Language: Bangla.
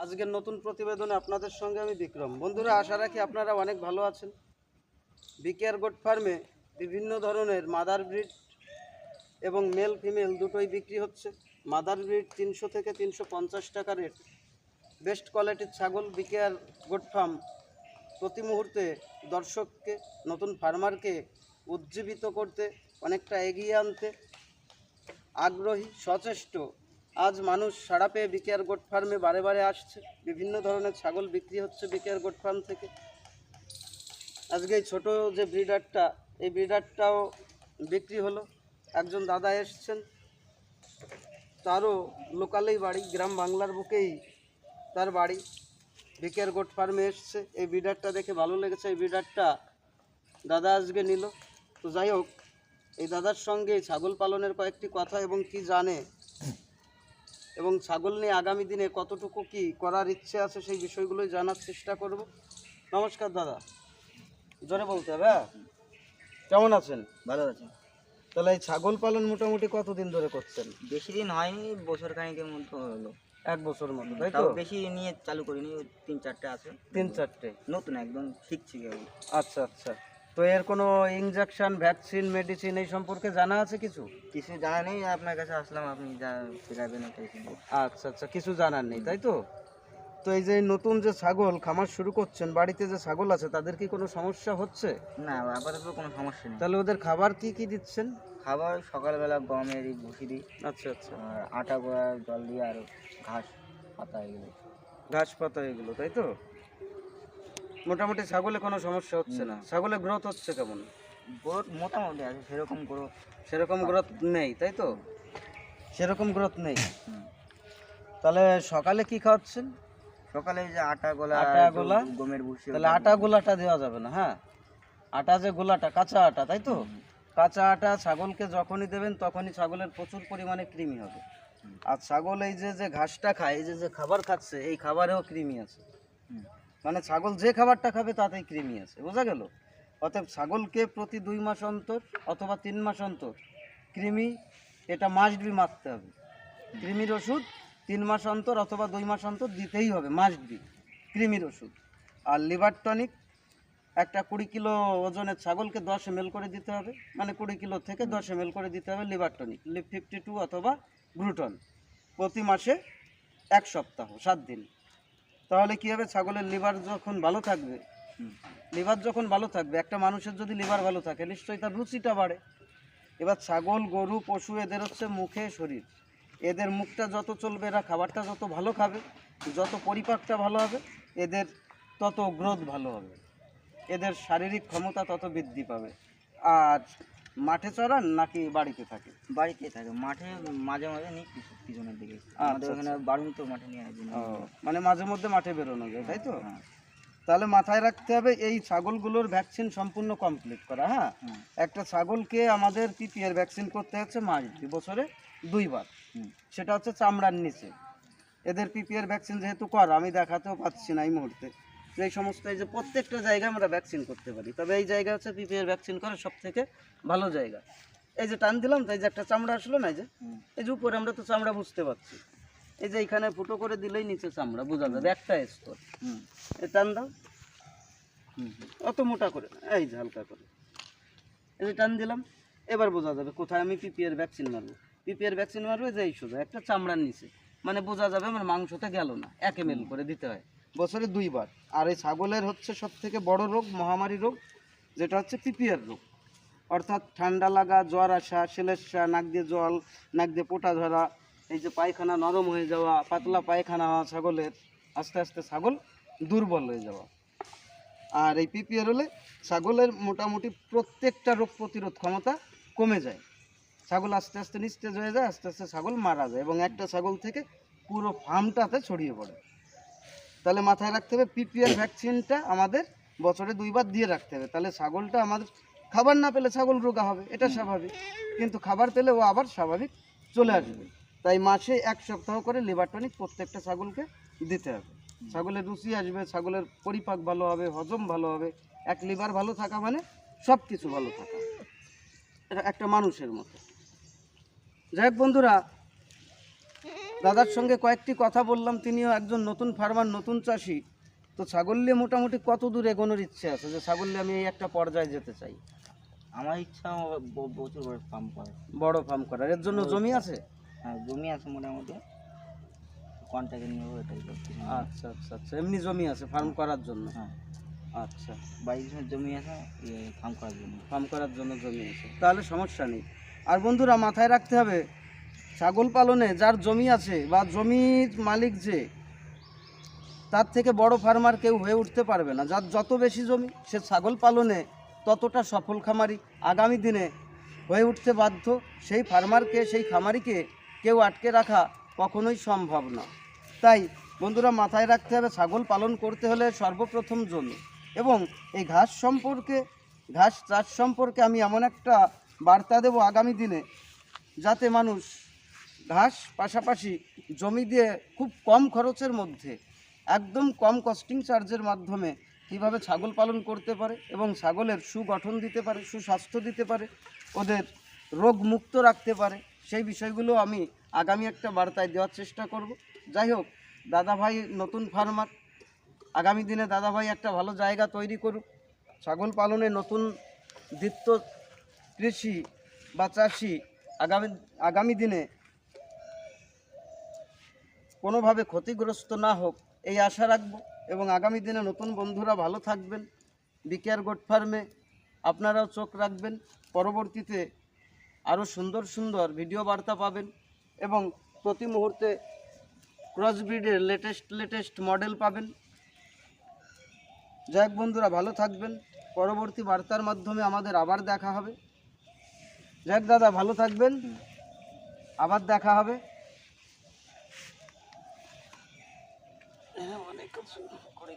আজকের নতুন প্রতিবেদনে আপনাদের সঙ্গে আমি বিক্রম। বন্ধুরা, আশা রাখি আপনারা অনেক ভালো আছেন। বিকেআর গোট ফার্মে বিভিন্ন ধরনের মাদার ব্রিড এবং মেল ফিমেল দুটোই বিক্রি হচ্ছে। মাদার ব্রিড 300 থেকে 350 টাকা রেট। বেস্ট কোয়ালিটির ছাগল বিকেআর গোট ফার্ম প্রতি মুহূর্তে দর্শককে, নতুন ফার্মারকে উজ্জীবিত করতে, অনেকটা এগিয়ে আনতে আগ্রহী, সচেষ্ট। আজ মানুষ সাড়া পেয়ে বিকেআর গোট ফার্মে বারে বারে আসছে। বিভিন্ন ধরনের ছাগল বিক্রি হচ্ছে বিকেআর গোট ফার্ম থেকে। আজকে এই ছোটো যে ব্রিডারটা, এই ব্রিডারটাও বিক্রি হলো। একজন দাদা এসছেন, তারও লোকালেই বাড়ি, গ্রাম বাংলার বুকেই তার বাড়ি। বিকেআর গোট ফার্মে এসছে, এই ব্রিডারটা দেখে ভালো লেগেছে, এই ব্রিডারটা দাদা আজকে নিল। তো যাই হোক, এই দাদার সঙ্গে ছাগল পালনের কয়েকটি কথা এবং কি জানে এবং ছাগল নিয়ে আগামী দিনে কতটুকু কি করার ইচ্ছে আছে সেই বিষয়গুলোই জানার চেষ্টা করব। নমস্কার দাদা, জোরে বলতে হবে। হ্যাঁ, কেমন আছেন? ভালো আছে। তাহলে এই ছাগল পালন মোটামুটি কতদিন ধরে করছেন? বেশি দিন হয়নি, বছর খানিকের মতো হলো। 1 বছর মতো, তাই তো? তাও বেশি নিয়ে চালু করিনি, 3-4টে আছে। 3-4টে নতুন একদম শিখছি কেবল। আচ্ছা আচ্ছা। তো এর কোনো ইনজেকশন, ভ্যাকসিন, মেডিসিন এই সম্পর্কে জানা আছে কিছু? কিছু জানা নেই, আপনার কাছে আসলাম, আপনি যা শেখাবেন ওটাই শিখবো। আচ্ছা আচ্ছা, কিছু জানার নেই, তাই তো? তো এই যে নতুন যে ছাগল খামার শুরু করছেন, বাড়িতে যে ছাগল আছে তাদের কি কোনো সমস্যা হচ্ছে? না, আপাতত কোনো সমস্যা নেই। তাহলে ওদের খাবার কি কি দিচ্ছেন? খাবার সকালবেলা গমের ভুসি দিই, আচ্ছা আচ্ছা, আর আটা গোড়া জল দিয়ে, আর ঘাস পাতা এগুলো। ঘাস পাতা এগুলো, তাই তো? মোটামুটি ছাগলে কোনো সমস্যা হচ্ছে না? ছাগলের গ্রোথ হচ্ছে কেমন? গ্রোথ মোটামুটি আছে, সেরকম গ্রোথ। সেরকম গ্রোথ নেই, তাই তো? সেরকম গ্রোথ নেই। হুম। তাহলে সকালে কি খাওয়াচ্ছেন? সকালে যে আটা গোলা, আটা গোলা, গমের ভুসি। তাহলে আটা গোলাটা দেওয়া যাবে না। হ্যাঁ, আটা যে গোলাটা, কাঁচা আটা, তাই তো? কাঁচা আটা ছাগলকে যখনই দেবেন তখনই ছাগলের প্রচুর পরিমাণে কৃমি হবে। আর ছাগল এই যে যে ঘাসটা খায়, এই যে যে খাবার খাচ্ছে, এই খাবারেও কৃমি আছে। মানে ছাগল যে খাবারটা খাবে তাতেই কৃমি আছে, বোঝা গেল? অতএব ছাগলকে প্রতি 2 মাস অন্তর অথবা 3 মাস অন্তর কৃমি, এটা মাস্ট বি মারতে হবে। কৃমির ওষুধ 3 মাস অন্তর অথবা 2 মাস অন্তর দিতেই হবে, মাস্ট বি কৃমির ওষুধ। আর লিভার টনিক একটা 20 কিলো ওজনের ছাগলকে 10 ml করে দিতে হবে, মানে 20 কিলো থেকে 10 ml করে দিতে হবে লিভার টনিক, লিভ 52 অথবা গ্লুটন, প্রতি মাসে 1 সপ্তাহ 7 দিন। তাহলে কী হবে, ছাগলের লিভার যখন ভালো থাকবে, লিভার যখন ভালো থাকবে, একটা মানুষের যদি লিভার ভালো থাকে নিশ্চয়ই তার রুচিটা বাড়ে। এবার ছাগল, গরু, পশু এদের হচ্ছে মুখে শরীর, এদের মুখটা যত চলবে, এরা খাবারটা যত ভালো খাবে, যত পরিপাকটা ভালো হবে, এদের তত গ্রোথ ভালো হবে, এদের শারীরিক ক্ষমতা তত বৃদ্ধি পাবে। আর মাঠে চড়ান নাকি বাড়িতে থাকে? বাড়িতে থাকে, মাঠে মাঝে মাঝে নিই পিছনের দিকে। আমাদের ওখানে বারুণ তো মাঠে নিয়ে আসি। মানে মাঝে মধ্যে মাঠে বেরোনো যায়, তাই তো? হ্যাঁ। তাহলে মাথায় রাখতে হবে এই ছাগলগুলোর ভ্যাকসিন সম্পূর্ণ কমপ্লিট করা। হ্যাঁ, একটা ছাগলকে আমাদের পিপিআর ভ্যাকসিন করতে হচ্ছে বছরে 2 বার। সেটা হচ্ছে চামড়ার নিচে। এদের পিপিআর ভ্যাকসিন যেহেতু করা, আমি দেখাতেও পাচ্ছি না এই মুহূর্তে, যে এই সমস্ত এই যে প্রত্যেকটা জায়গায় আমরা ভ্যাকসিন করতে পারি, তবে এই জায়গা হচ্ছে পিপিআর ভ্যাকসিন করার সব থেকে ভালো জায়গা। এই যে টান দিলাম, তাই যে একটা চামড়া আসলো না, এই যে উপরে আমরা তো চামড়া বুঝতে পারছি, এই যে এইখানে ফুটো করে দিলেই নিচে চামড়া বোঝা যাবে, একটা স্তর। এই টান দাও, অত মোটা করে না, এই যে হালকা করে, এই যে টান দিলাম, এবার বোঝা যাবে কোথায় আমি পিপিআর ভ্যাকসিন মারবো। পিপিআর ভ্যাকসিন মারবো যে এই সোজা একটা চামড়ার নিচে, মানে বোঝা যাবে আমার মাংসতে গেল না। 1 ml করে দিতে হয় বছরে 2 বার। আর এই ছাগলের হচ্ছে সব থেকে বড় রোগ, মহামারী রোগ, যেটা হচ্ছে পিপিআর রোগ, অর্থাৎ ঠান্ডা লাগা, জ্বর আসা, সেলেসা, নাক দিয়ে জল, নাক দিয়ে পোটা ধরা, এই যে পায়খানা নরম হয়ে যাওয়া, পাতলা পায়খানা হওয়া ছাগলের, আস্তে আস্তে ছাগল দুর্বল হয়ে যাওয়া। আর এই পিপিআর হলে ছাগলের মোটামুটি প্রত্যেকটা রোগ প্রতিরোধ ক্ষমতা কমে যায়, ছাগল আস্তে আস্তে নিস্তেজ হয়ে যায়, আস্তে আস্তে ছাগল মারা যায় এবং একটা ছাগল থেকে পুরো ফার্মটাতে ছড়িয়ে পড়ে। তাহলে মাথায় রাখতে হবে পিপিআর ভ্যাকসিনটা আমাদের বছরে 2 বার দিয়ে রাখতে হবে। তাহলে ছাগলটা আমাদের খাবার না পেলে ছাগল রোগা হবে, এটা স্বাভাবিক, কিন্তু খাবার পেলে ও আবার স্বাভাবিক চলে আসবে। তাই মাসে 1 সপ্তাহ করে লিভার টনিক প্রত্যেকটা ছাগলকে দিতে হবে। ছাগলের রুচি আসবে, ছাগলের পরিপাক ভালো হবে, হজম ভালো হবে। এক লিভার ভালো থাকা মানে সব কিছু ভালো থাকা, এটা একটা মানুষের মতো। যাই হোক বন্ধুরা, দাদার সঙ্গে কয়েকটি কথা বললাম, তিনিও একজন নতুন ফার্মার, নতুন চাষি। তো ছাগল নিয়ে মোটামুটি কত দূর এগোনোর ইচ্ছে আছে, যে ছাগল নিয়ে আমি এই একটা পর্যায়ে যেতে চাই? আমার ইচ্ছা প্রচুর বড় ফার্ম করার। বড় ফার্ম করার, এর জন্য জমি আছে? হ্যাঁ, জমি আছে মোটামুটি, কন্ট্রাক্টে নিয়ে এটাই করছি। আচ্ছা আচ্ছা আচ্ছা, এমনি জমি আছে ফার্ম করার জন্য? হ্যাঁ, আচ্ছা, 22 জমি আছে ফার্ম করার জন্য। ফার্ম করার জন্য জমি আছে, তাহলে সমস্যা নেই। আর বন্ধুরা মাথায় রাখতে হবে, ছাগল পালনে যার জমি আছে বা জমির মালিক যে, তার থেকে বড় ফার্মার কেউ হয়ে উঠতে পারবে না। যার যত বেশি জমি, সে ছাগল পালনে ততটা সফল খামারি আগামী দিনে হয়ে উঠতে বাধ্য। সেই ফার্মারকে, সেই খামারিকে কেউ আটকে রাখা কখনোই সম্ভব না। তাই বন্ধুরা মাথায় রাখতে হবে, ছাগল পালন করতে হলে সর্বপ্রথম জমি। এবং এই ঘাস সম্পর্কে, ঘাস চাষ সম্পর্কে আমি এমন একটা বার্তা দেব আগামী দিনে, যাতে মানুষ ঘাস পাশাপাশি জমি দিয়ে খুব কম খরচের মধ্যে, একদম কম কস্টিং চার্জের মাধ্যমে কীভাবে ছাগল পালন করতে পারে এবং ছাগলের সুগঠন দিতে পারে, সুস্বাস্থ্য দিতে পারে, ওদের রোগ মুক্ত রাখতে পারে, সেই বিষয়গুলো আমি আগামী একটা বার্তায় দেওয়ার চেষ্টা করব। যাই হোক, দাদাভাই নতুন ফার্মার, আগামী দিনে দাদাভাই একটা ভালো জায়গা তৈরি করুক, ছাগল পালনে নতুন দিত্য কৃষি বা চাষি আগামী দিনে কোনোভাবে ক্ষতিগ্রস্ত না হোক, এই আশা রাখবো। এবং আগামী দিনে নতুন বন্ধুরা ভালো থাকবেন, বিকেআর গোট ফার্মে আপনারাও চোখ রাখবেন। পরবর্তীতে আরও সুন্দর সুন্দর ভিডিও বার্তা পাবেন এবং প্রতি মুহূর্তে ক্রসব্রিডের লেটেস্ট মডেল পাবেন। যাই হোক বন্ধুরা, ভালো থাকবেন। পরবর্তী বার্তার মাধ্যমে আমাদের আবার দেখা হবে। যাই হোক দাদা, ভালো থাকবেন, আবার দেখা হবে। অনেক করে